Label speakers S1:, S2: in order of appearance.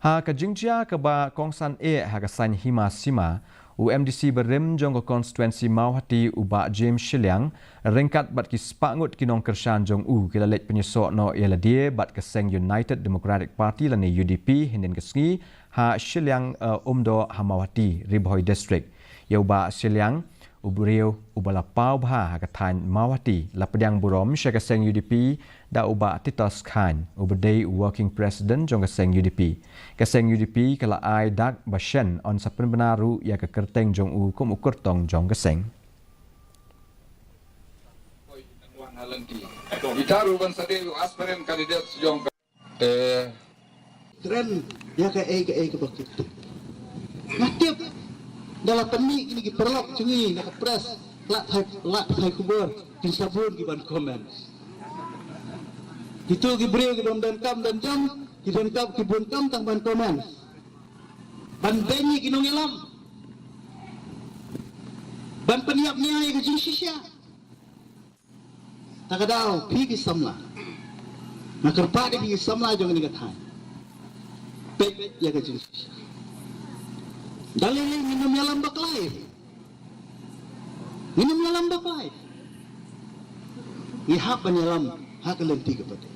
S1: Ha kajingja ke ba kongsan ha kasan hima sima UMDC Barim Jong constituency Mawhati uba James Shiliang ringkat bat ki spangut kinong kersan Jong kila Leit penyesok no ialah dia bat keseng United Democratic Party lani UDP hinden kesngi ha Shiliang umdo ha Mawhati Ribohoi District ya uba Shiliang ubrio ubala pau bha kathan Mawhati lapedang burom syakaseng UDP da uba Titos Khan ubadai working president jong kaseng UDP kaseng UDP kala ai dak bashen on sapen benaru ya ke kerteng jong kum ukur tong jong kaseng
S2: Bitaru ban sade aspirant kandidat jong
S3: tren ya ke bakit natip dalam penik ini perlok cungi nak pres lat hai kubur di sabun di ban komen itu gibril di ban kam dan jam di ban kam tang ban komen ban benyi kinong ilam ban peniap niai ke jing shisha takadau pi ki samla nak kerpa di samla jong ni kathai pek ya ke jing shisha dalil minum yalam baklai minum yalam baklai ihap yalam hak lenti kepada